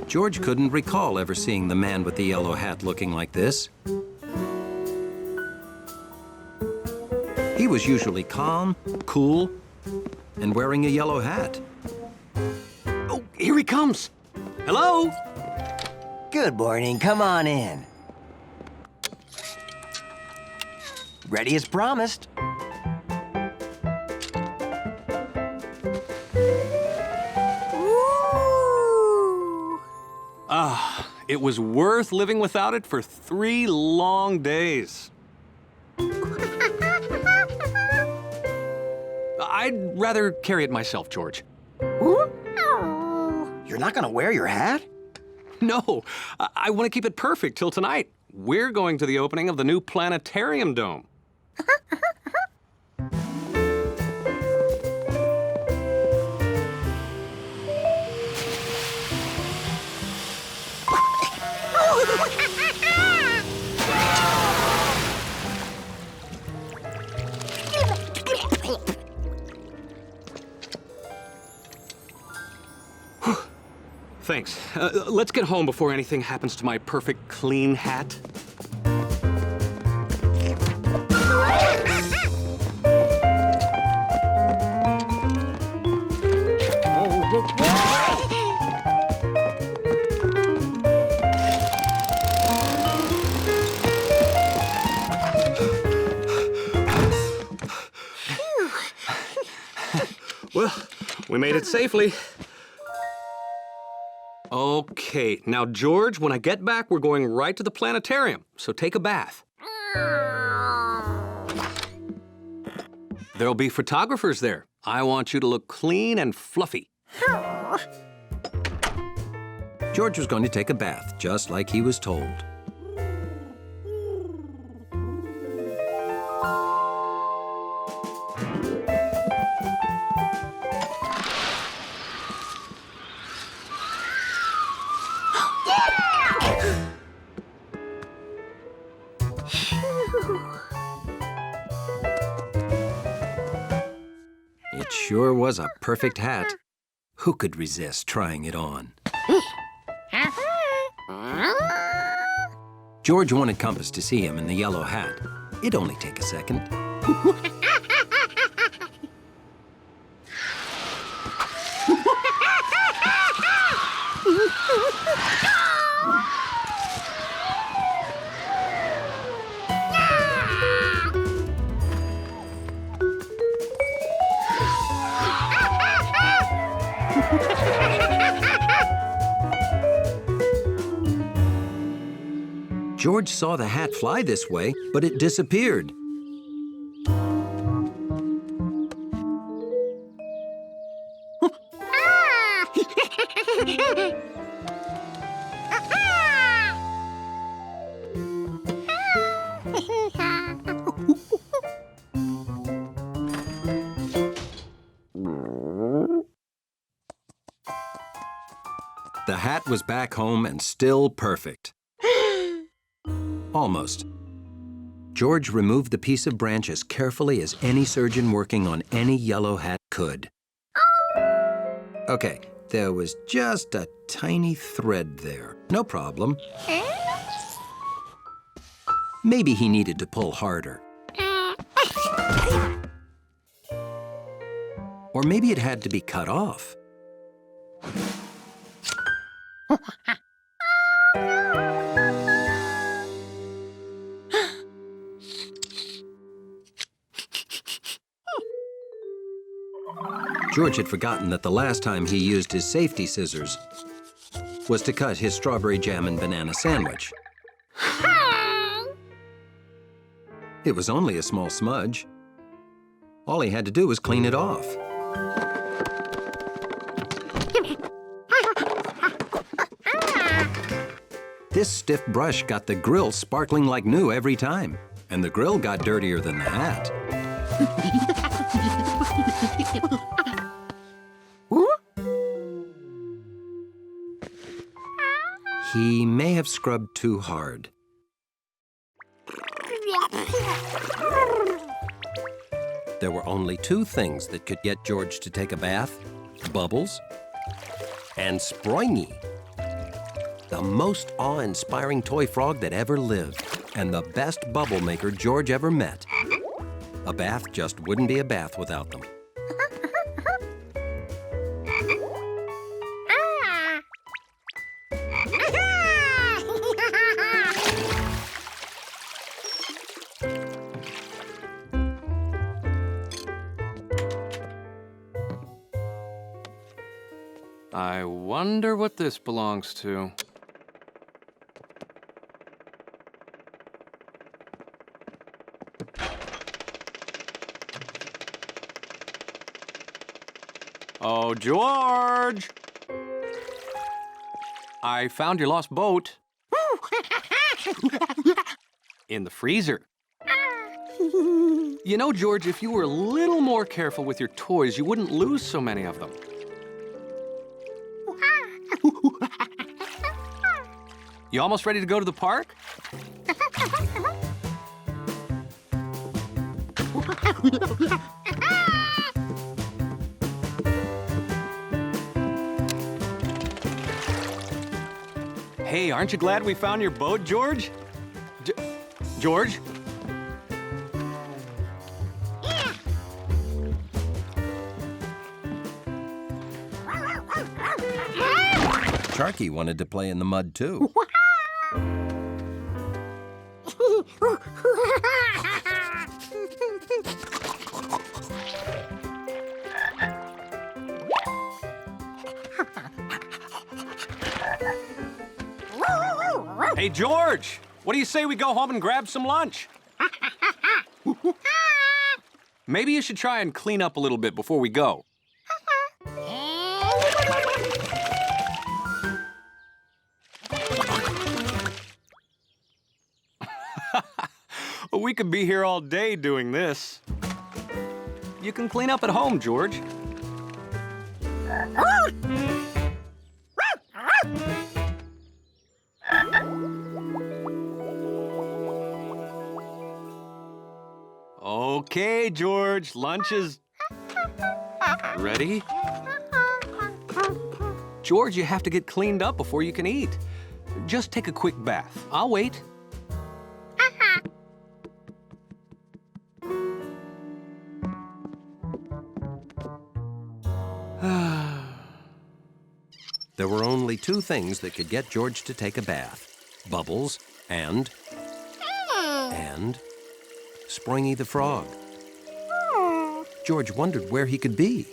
George couldn't recall ever seeing the man with the yellow hat looking like this. He was usually calm, cool, and wearing a yellow hat. Oh, here he comes. Hello? Good morning. Come on in. Ready as promised. It was worth living without it for 3 long days. I'd rather carry it myself, George. You're not gonna wear your hat? No, I want to keep it perfect till tonight. We're going to the opening of the new planetarium dome. Thanks. Let's get home before anything happens to my perfect clean hat. Well, we made it safely. Okay, now, George, when I get back, we're going right to the planetarium, so take a bath. There'll be photographers there. I want you to look clean and fluffy. George was going to take a bath, just like he was told. It sure was a perfect hat. Who could resist trying it on? George wanted Compass to see him in the yellow hat. It'd only take a second. George saw the hat fly this way, but it disappeared. The hat was back home and still perfect. Almost. George removed the piece of branch as carefully as any surgeon working on any yellow hat could. Okay, there was just a tiny thread there. No problem. Maybe he needed to pull harder. Or maybe it had to be cut off. George had forgotten that the last time he used his safety scissors was to cut his strawberry jam and banana sandwich. It was only a small smudge. All he had to do was clean it off. This stiff brush got the grill sparkling like new every time, and the grill got dirtier than the hat. He may have scrubbed too hard. There were only 2 things that could get George to take a bath: bubbles and Sproingy. The most awe-inspiring toy frog that ever lived, and the best bubble maker George ever met. A bath just wouldn't be a bath without them. I wonder what this belongs to. Oh, George! I found your lost boat. In the freezer. You know, George, if you were a little more careful with your toys, you wouldn't lose so many of them. You almost ready to go to the park? Hey, aren't you glad we found your boat, George? George? Sharky wanted to play in the mud, too. Hey, George! What do you say we go home and grab some lunch? Maybe you should try and clean up a little bit before we go. We could be here all day doing this. You can clean up at home, George. Okay, George, lunch is ready. George, you have to get cleaned up before you can eat. Just take a quick bath. I'll wait. There were only two things that could get George to take a bath. Bubbles and Springy the Frog. George wondered where he could be.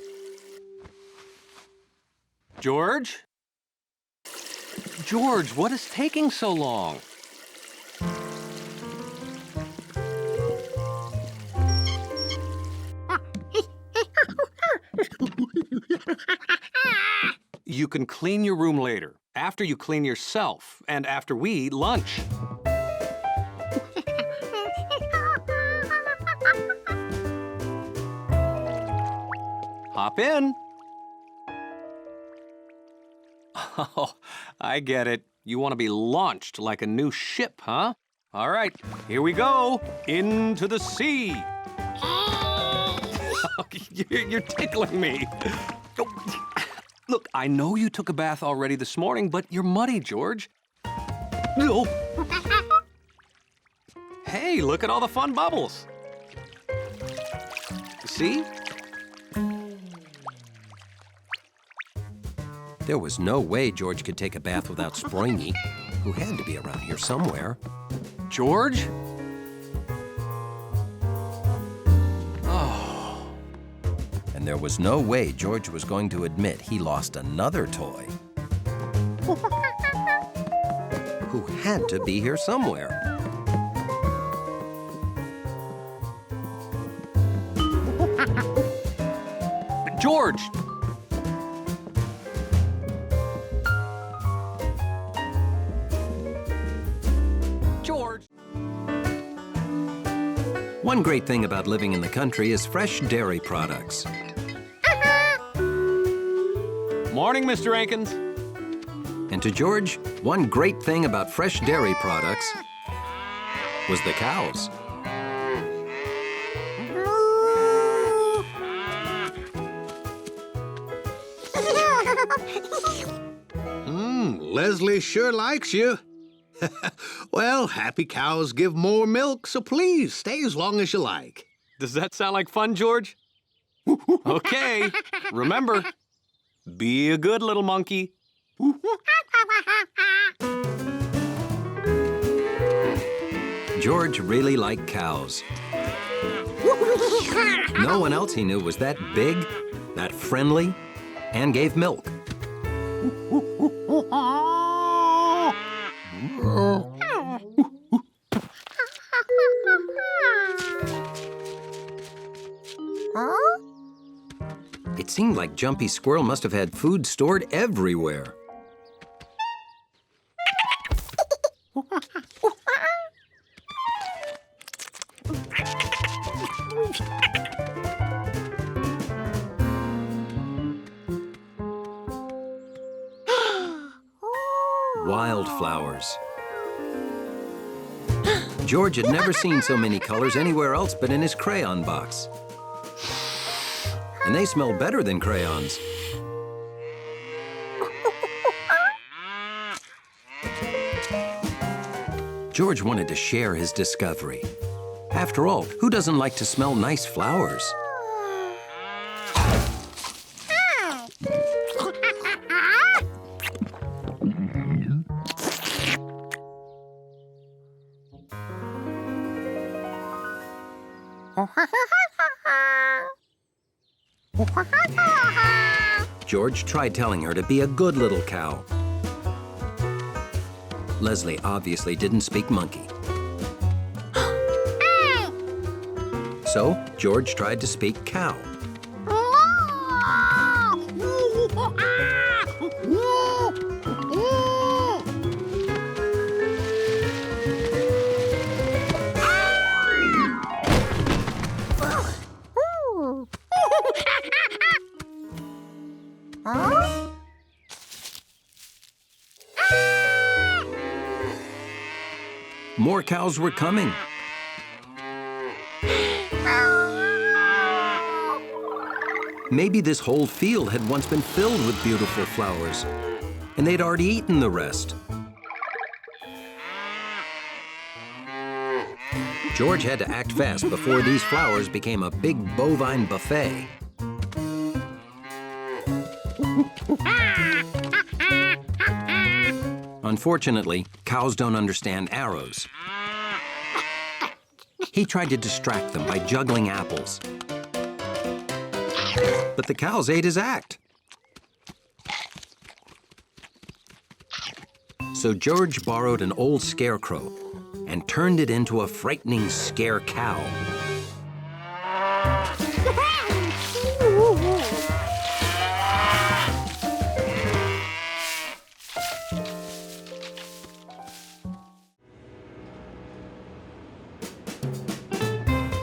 George? George, what is taking so long? You can clean your room later, after you clean yourself, and after we eat lunch. Hop in. Oh, I get it. You want to be launched like a new ship, huh? All right, here we go. Into the sea. You're tickling me. Look, I know you took a bath already this morning, but you're muddy, George. No. Hey, look at all the fun bubbles. See? There was no way George could take a bath without Springy, who had to be around here somewhere. George? And there was no way George was going to admit he lost another toy. Who had to be here somewhere. George! George! One great thing about living in the country is fresh dairy products. Morning, Mr. Ankins. And to George, one great thing about fresh dairy products was the cows. Leslie sure likes you. Well, happy cows give more milk, so please stay as long as you like. Does that sound like fun, George? Okay, remember, be a good little monkey. George really liked cows. No one else he knew was that big, that friendly, and gave milk. It seemed like Jumpy Squirrel must have had food stored everywhere. Wildflowers. George had never seen so many colors anywhere else but in his crayon box. And they smell better than crayons. George wanted to share his discovery. After all, who doesn't like to smell nice flowers? George tried telling her to be a good little cow. Leslie obviously didn't speak monkey. So George tried to speak cow. More cows were coming. Maybe this whole field had once been filled with beautiful flowers, and they'd already eaten the rest. George had to act fast before these flowers became a big bovine buffet. Unfortunately, cows don't understand arrows. He tried to distract them by juggling apples. But the cows ate his act. So George borrowed an old scarecrow and turned it into a frightening scare cow.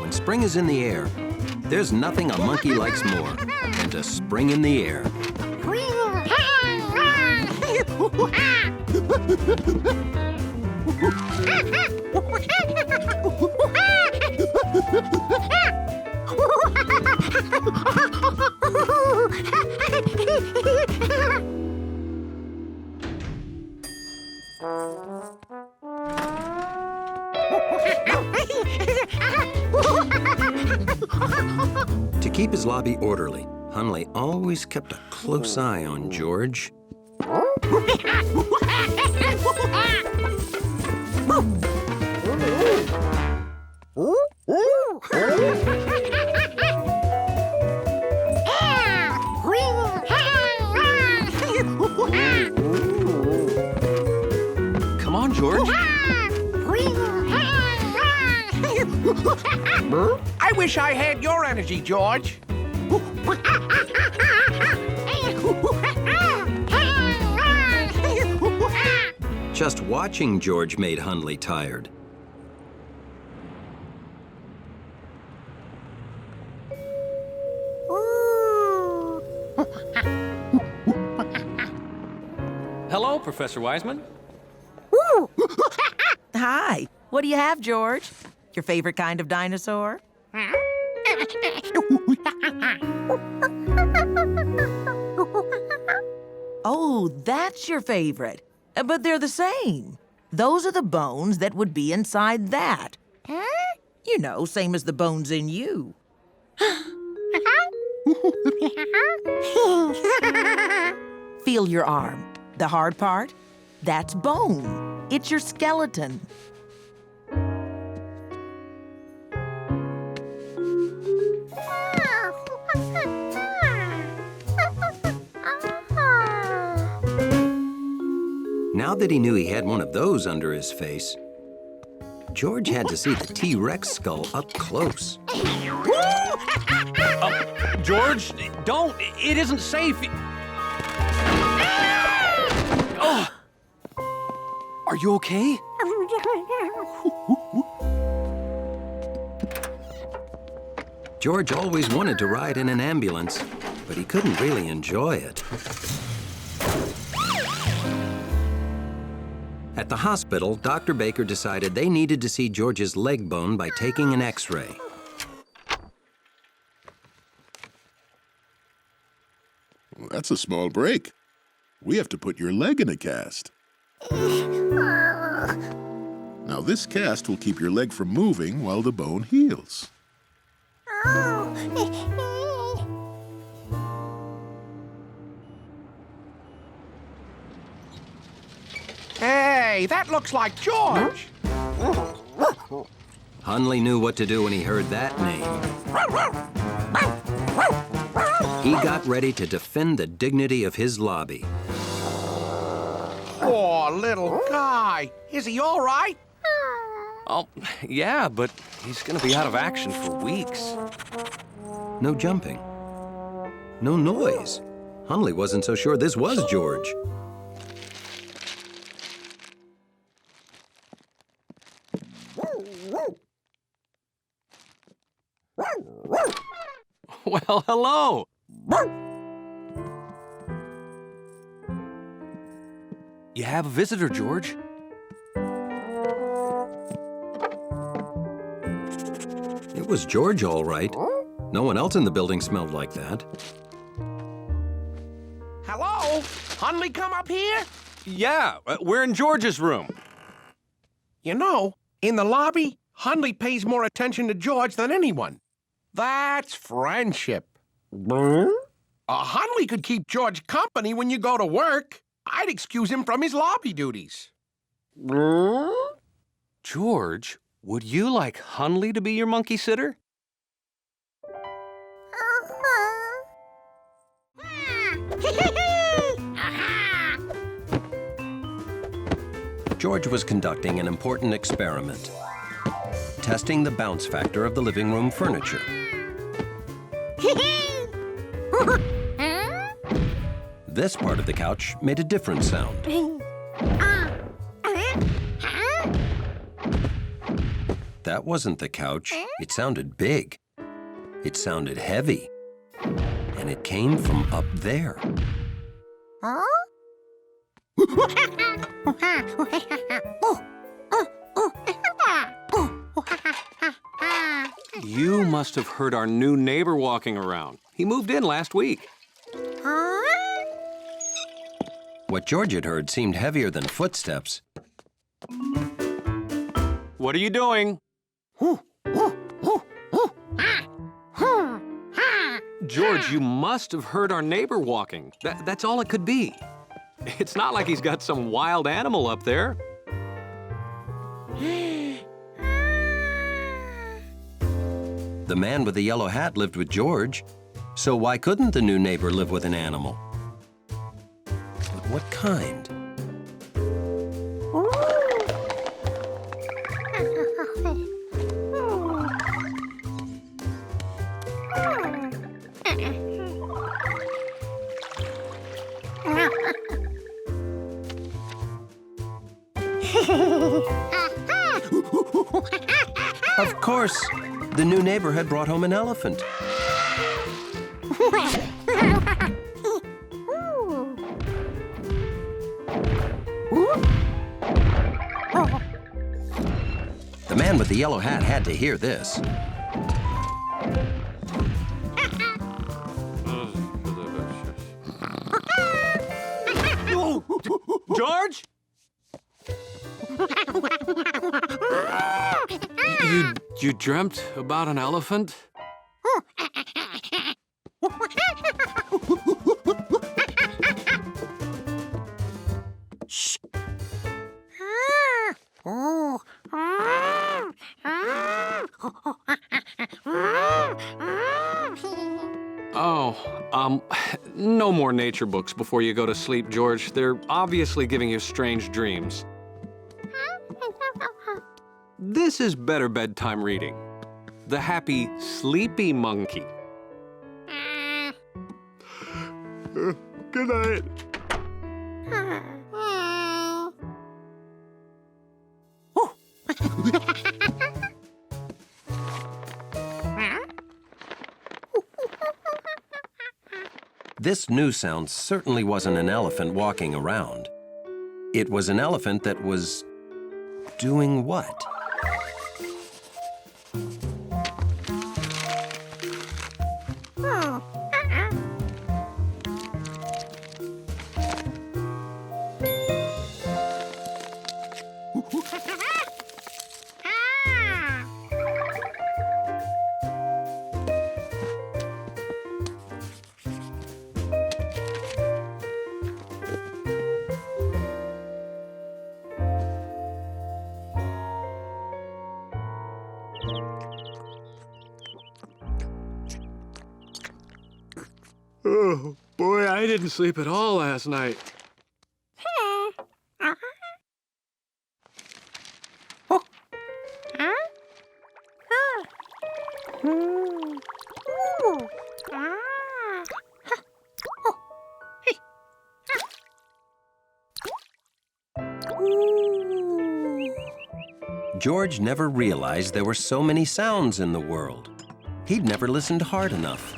When spring is in the air, there's nothing a monkey likes more than to spring in the air. To keep his lobby orderly, Hunley always kept a close eye on George. Come on, George. I wish I had your energy, George. Just watching George made Hunley tired. Hello, Professor Wiseman. Hi. What do you have, George? Your favorite kind of dinosaur? Oh, that's your favorite. But they're the same. Those are the bones that would be inside that. You know, same as the bones in you. Feel your arm. The hard part? That's bone. It's your skeleton. Now that he knew he had one of those under his face, George had to see the T-Rex skull up close. George, don't. It isn't safe. Oh. Are you okay? George always wanted to ride in an ambulance, but he couldn't really enjoy it. At the hospital, Dr. Baker decided they needed to see George's leg bone by taking an X-ray. Well, that's a small break. We have to put your leg in a cast. Now, this cast will keep your leg from moving while the bone heals. Hey, that looks like George. Hundley knew what to do when he heard that name. He got ready to defend the dignity of his lobby. Poor little guy. Is he all right? Oh, yeah, but he's gonna be out of action for weeks. No jumping. No noise. Hundley wasn't so sure this was George. Well, hello. You have a visitor, George. It was George, all right. No one else in the building smelled like that. Hello? Hundley come up here? Yeah, we're in George's room. You know, in the lobby, Hundley pays more attention to George than anyone. That's friendship. Hundley could keep George company when you go to work. I'd excuse him from his lobby duties. George, would you like Hundley to be your monkey sitter? George was conducting an important experiment, testing the bounce factor of the living room furniture. This part of the couch made a different sound. That wasn't the couch. It sounded big. It sounded heavy. And it came from up there. You must have heard our new neighbor walking around. He moved in last week. What George had heard seemed heavier than footsteps. What are you doing? George, you must have heard our neighbor walking. That's all it could be. It's not like he's got some wild animal up there. The man with the yellow hat lived with George, so why couldn't the new neighbor live with an animal? But what kind? Of course, the new neighbor had brought home an elephant. The man with the yellow hat had to hear this. George? You dreamt about an elephant? Oh, no more nature books before you go to sleep, George. They're obviously giving you strange dreams. This is better bedtime reading. The Happy Sleepy Monkey. Good night. This new sound certainly wasn't an elephant walking around. It was an elephant that was doing what? Oh, boy, I didn't sleep at all last night. George never realized there were so many sounds in the world. He'd never listened hard enough.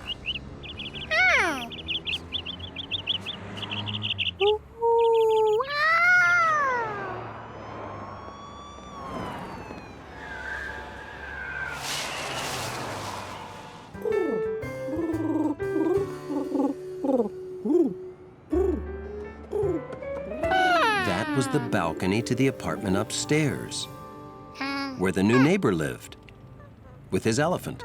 That was the balcony to the apartment upstairs, where the new neighbor lived, with his elephant.